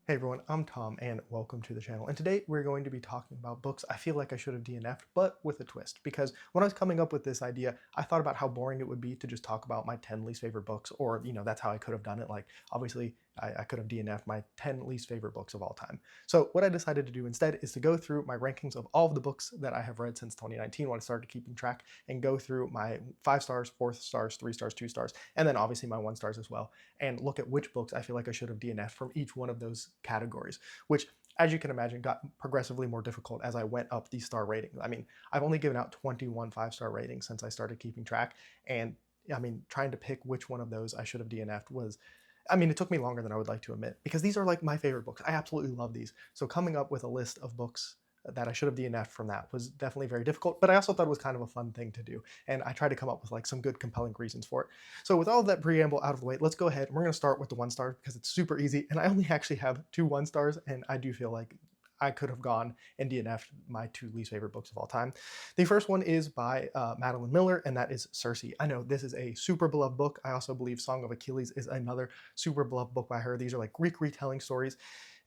Hey everyone, I'm Tom and welcome to the channel. And today we're going to be talking about books I feel like I should have DNF'd, but with a twist. Because when I was coming up with this idea, I thought about how boring it would be to just talk about my 10 least favorite books, or, that's how I could have done it. Like, obviously, I could have DNF'd my 10 least favorite books of all time. So what I decided to do instead is to go through my rankings of all of the books that I have read since 2019 when I started keeping track, and go through my 5 stars, 4 stars, 3 stars, 2 stars, and then obviously my 1 stars as well, and look at which books I feel like I should have DNF'd from each one of those categories, which, as you can imagine, got progressively more difficult as I went up these star ratings. I mean, I've only given out 21 5-star ratings since I started keeping track, and I mean, trying to pick which one of those I should have DNF'd was, I mean, it took me longer than I would like to admit, because these are like my favorite books. I absolutely love these. So coming up with a list of books that I should have DNF'd from that was definitely very difficult, but I also thought it was kind of a fun thing to do. And I tried to come up with like some good compelling reasons for it. So with all of that preamble out of the way, let's go ahead and we're going to start with the 1 star because it's super easy. And I only actually have 2 1 stars, and I do feel like I could have gone and DNF'd my 2 least favorite books of all time. The first one is by Madeline Miller, and that is Circe. I know this is a super beloved book. I also believe Song of Achilles is another super beloved book by her. These are like Greek retelling stories.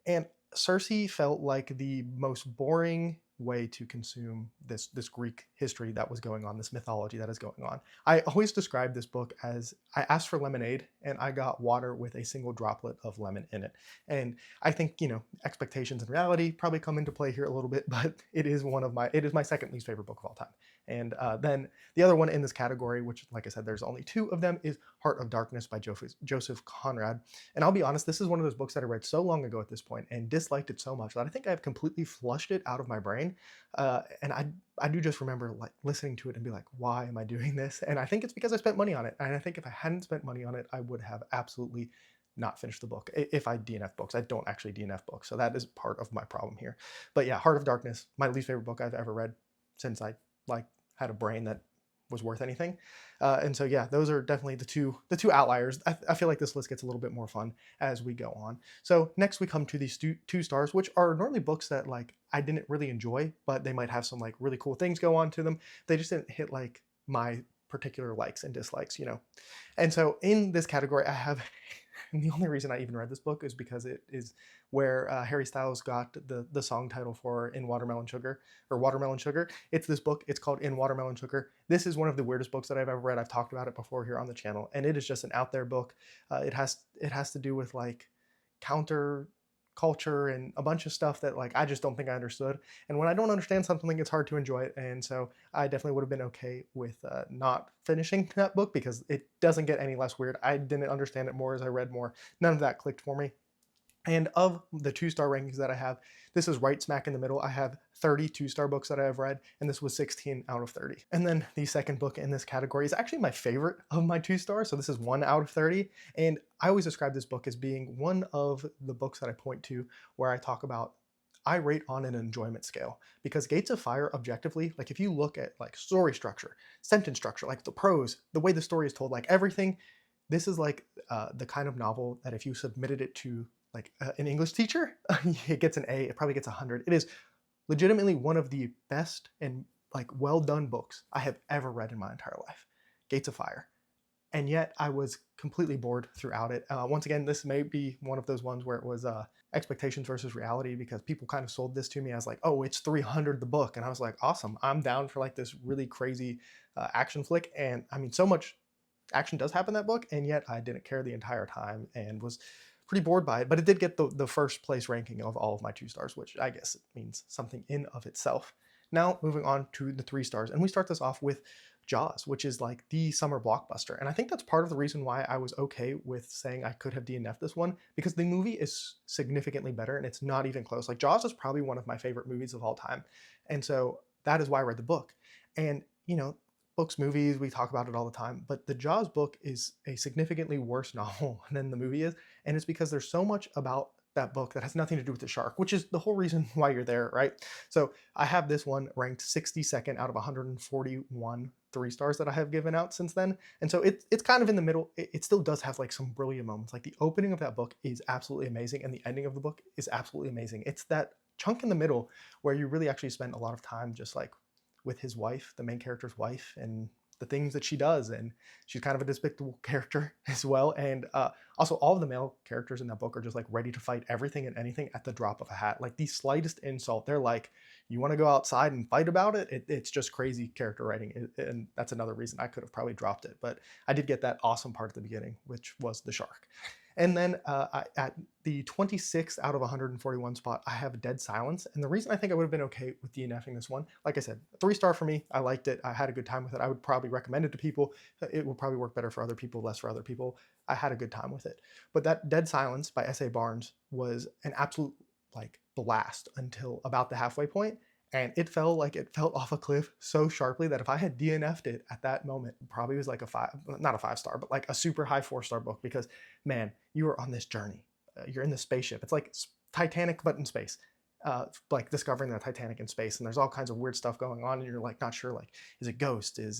And Circe felt like the most boring way to consume this Greek history that was going on, this mythology that is going on. I always describe this book as I asked for lemonade and I got water with a single droplet of lemon in it. And I think, expectations and reality probably come into play here a little bit, but it is my second least favorite book of all time. And then the other one in this category, which, like I said, there's only 2 of them, is Heart of Darkness by Joseph Conrad. And I'll be honest, this is one of those books that I read so long ago at this point and disliked it so much that I think I've completely flushed it out of my brain. And I do just remember like listening to it and be like, why am I doing this? And I think it's because I spent money on it. And I think if I hadn't spent money on it, I would have absolutely not finished the book. If I DNF books, I don't actually DNF books. So that is part of my problem here. But yeah, Heart of Darkness, my least favorite book I've ever read since I like had a brain that was worth anything. And so yeah, those are definitely the two outliers. I feel like this list gets a little bit more fun as we go on. So next we come to these 2 stars, which are normally books that like I didn't really enjoy, but they might have some like really cool things go on to them. They just didn't hit like my particular likes and dislikes. And so in this category, I have, and the only reason I even read this book is because it is where Harry Styles got the song title for In Watermelon Sugar, or Watermelon Sugar. It's this book. It's called In Watermelon Sugar. This is one of the weirdest books that I've ever read. I've talked about it before here on the channel, and it is just an out there book. It has to do with like counter culture and a bunch of stuff that like I just don't think I understood. And when I don't understand something, it's hard to enjoy it. And so I definitely would have been okay with not finishing that book because it doesn't get any less weird. I didn't understand it more as I read more. None of that clicked for me. And of the 2-star rankings that I have, this is right smack in the middle. I have 30 2-star books that I have read, and this was 16 out of 30. And then the second book in this category is actually my favorite of my 2 stars. So this is 1 out of 30. And I always describe this book as being one of the books that I point to where I talk about I rate on an enjoyment scale, because Gates of Fire, objectively, like if you look at like story structure, sentence structure, like the prose, the way the story is told, like everything, this is like the kind of novel that if you submitted it to like an English teacher, it gets an A, it probably gets 100. It is legitimately one of the best and like well done books I have ever read in my entire life. Gates of Fire. And yet I was completely bored throughout it. Once again, this may be one of those ones where it was expectations versus reality, because people kind of sold this to me as like, oh, it's 300 the book. And I was like, awesome, I'm down for like this really crazy action flick. And I mean, so much action does happen in that book, and yet I didn't care the entire time and was pretty bored by it. But it did get the first place ranking of all of my 2 stars, which I guess it means something in of itself. Now moving on to the 3 stars, and we start this off with Jaws, which is like the summer blockbuster. And I think that's part of the reason why I was okay with saying I could have DNF'd this one, because the movie is significantly better and it's not even close. Like Jaws is probably one of my favorite movies of all time. And so that is why I read the book. And books, movies, we talk about it all the time, but the Jaws book is a significantly worse novel than the movie is. And it's because there's so much about that book that has nothing to do with the shark, which is the whole reason why you're there, right? So I have this one ranked 62nd out of 141 3 stars that I have given out since then. And so it's kind of in the middle. It still does have like some brilliant moments. Like the opening of that book is absolutely amazing, and the ending of the book is absolutely amazing. It's that chunk in the middle where you really actually spend a lot of time just like with his wife, the main character's wife, and the things that she does, and she's kind of a despicable character as well. And also, all of the male characters in that book are just like ready to fight everything and anything at the drop of a hat. Like the slightest insult, they're like, "You want to go outside and fight about it?" It's just crazy character writing, and that's another reason I could have probably dropped it. But I did get that awesome part at the beginning, which was the shark. And then at the 26th out of 141 spot, I have Dead Silence. And the reason I think I would have been okay with DNFing this one, like I said, 3-star for me. I liked it. I had a good time with it. I would probably recommend it to people. It will probably work better for other people, less for other people. I had a good time with it. But that Dead Silence by S.A. Barnes was an absolute like blast until about the halfway point. And it felt like it fell off a cliff so sharply that if I had DNF'd it at that moment, it probably was like a 5, not a 5-star, but like a super high 4-star book, because man, you are on this journey. You're in the spaceship. It's like Titanic, but in space. Like discovering the Titanic in space, and there's all kinds of weird stuff going on, and you're like not sure, like, is it ghost? Is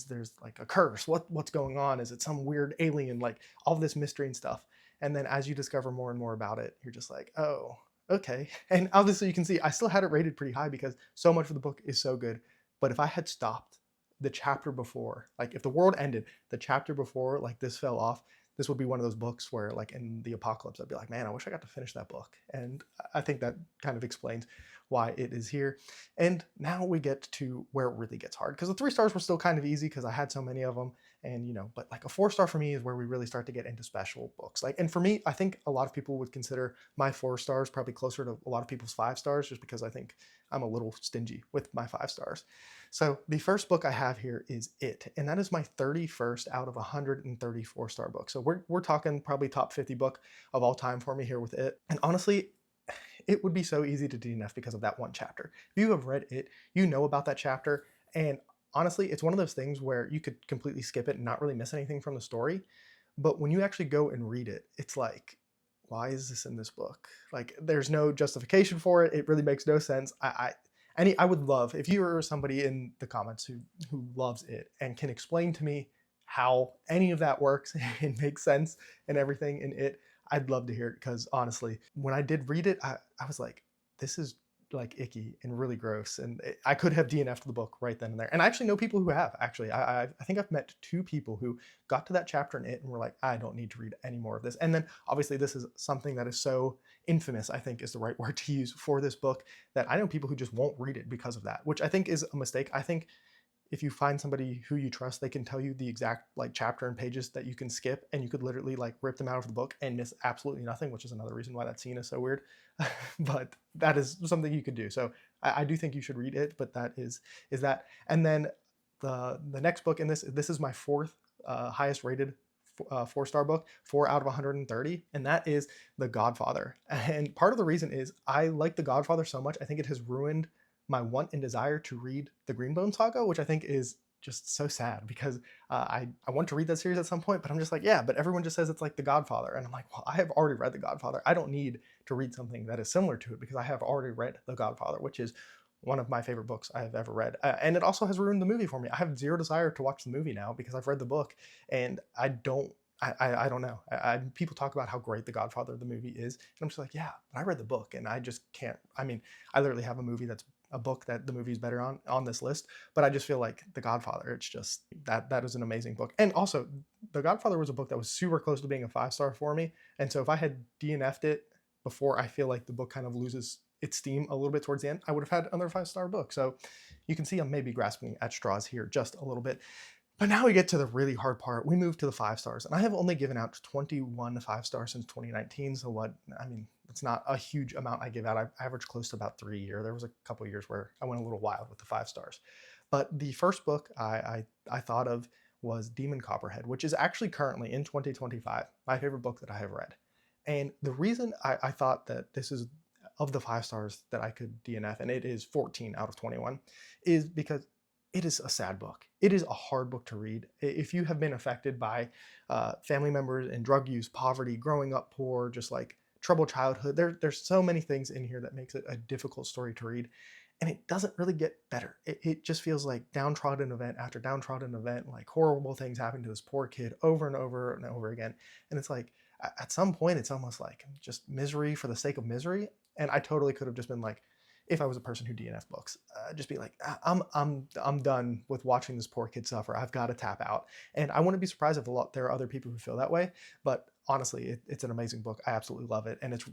there's like a curse? What's going on? Is it some weird alien? Like all this mystery and stuff. And then as you discover more and more about it, you're just like, oh, okay. And obviously you can see I still had it rated pretty high because so much of the book is so good. But if I had stopped the chapter before, like if the world ended the chapter before, like this fell off, this would be one of those books where like in the apocalypse, I'd be like, man, I wish I got to finish that book. And I think that kind of explains why it is here. And now we get to where it really gets hard, because the 3 stars were still kind of easy because I had so many of them. And, you know, but like a 4-star for me is where we really start to get into special books. Like, and for me, I think a lot of people would consider my 4 stars probably closer to a lot of people's 5 stars, just because I think I'm a little stingy with my 5 stars. So the first book I have here is It, and that is my 31st out of 134-star book. So we're talking probably top 50 book of all time for me here with It. And honestly, it would be so easy to DNF because of that one chapter. If you have read It, you know about that chapter, and honestly, it's one of those things where you could completely skip it and not really miss anything from the story. But when you actually go and read it, it's like, why is this in this book? Like, there's no justification for it. It really makes no sense. I would love if you are somebody in the comments who loves It and can explain to me how any of that works and makes sense and everything in It. I'd love to hear it, because honestly, when I did read it, I was like, this is like icky and really gross, and I could have DNF'd the book right then and there. And I actually know people who have. Actually, I think I've met 2 people who got to that chapter in It and were like, I don't need to read any more of this. And then obviously this is something that is so infamous, I think is the right word to use for this book, that I know people who just won't read it because of that, which I think is a mistake. I think if you find somebody who you trust, they can tell you the exact like chapter and pages that you can skip, and you could literally like rip them out of the book and miss absolutely nothing, which is another reason why that scene is so weird. But that is something you could do. So I do think you should read It, but that is that. And then the next book in this is my 4th highest rated 4-star book, 4 out of 130, and that is The Godfather. And part of the reason is I like The Godfather so much, I think it has ruined my want and desire to read the Greenbone Saga, which I think is just so sad, because I want to read that series at some point, but I'm just like, yeah, but everyone just says it's like The Godfather. And I'm like, well, I have already read The Godfather. I don't need to read something that is similar to it, because I have already read The Godfather, which is one of my favorite books I have ever read. And it also has ruined the movie for me. I have zero desire to watch the movie now because I've read the book, and I don't know. People talk about how great The Godfather, the movie, is. And I'm just like, yeah, but I read the book and I just can't. I mean, I literally have a movie that's a book that the movie is better on this list, but I just feel like The Godfather, it's just that is an amazing book. And also, The Godfather was a book that was super close to being a 5-star for me. And so if I had DNF'd it before I feel like the book kind of loses its steam a little bit towards the end, I would have had another 5-star book. So you can see I'm maybe grasping at straws here just a little bit. But now we get to the really hard part. We move to the 5 stars, and I have only given out 21 5-stars since 2019. So it's not a huge amount I give out. I average close to about 3 a year. There was a couple of years where I went a little wild with the 5 stars. But the first book I thought of was Demon Copperhead, which is actually currently in 2025 my favorite book that I have read. And the reason I thought that this is of the 5 stars that I could DNF, and it is 14 out of 21, is because it is a sad book. It is a hard book to read. If you have been affected by family members and drug use, poverty, growing up poor, just like troubled childhood, there's so many things in here that makes it a difficult story to read. And it doesn't really get better. It just feels like downtrodden event after downtrodden event, like horrible things happen to this poor kid over and over and over again. And it's like, at some point, it's almost like just misery for the sake of misery. And I totally could have just been like, if I was a person who DNF books. Just be like, I'm done with watching this poor kid suffer. I've got to tap out. And I wouldn't be surprised if there are other people who feel that way. But honestly, it's an amazing book. I absolutely love it, and it's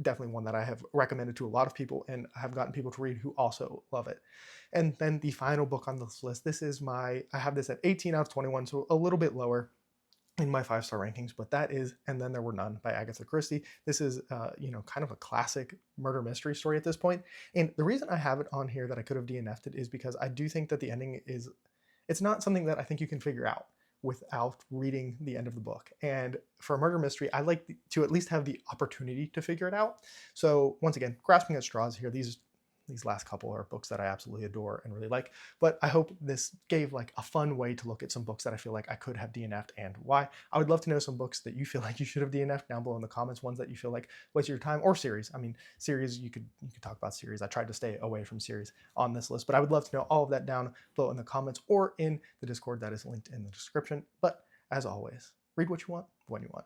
definitely one that I have recommended to a lot of people, and have gotten people to read who also love it. And then the final book on this list. I have this at 18 out of 21, so a little bit lower in my 5-star rankings, but that is And Then There Were None by Agatha Christie. This is, kind of a classic murder mystery story at this point. And the reason I have it on here that I could have DNF'd it is because I do think that the ending it's not something that I think you can figure out without reading the end of the book. And for a murder mystery, I like to at least have the opportunity to figure it out. So once again, grasping at straws here. These last couple are books that I absolutely adore and really like, but I hope this gave like a fun way to look at some books that I feel like I could have DNF'd and why. I would love to know some books that you feel like you should have DNF'd down below in the comments, ones that you feel like wasted your time, or series. I mean, series, you could talk about series. I tried to stay away from series on this list, but I would love to know all of that down below in the comments or in the Discord that is linked in the description. But as always, read what you want, when you want.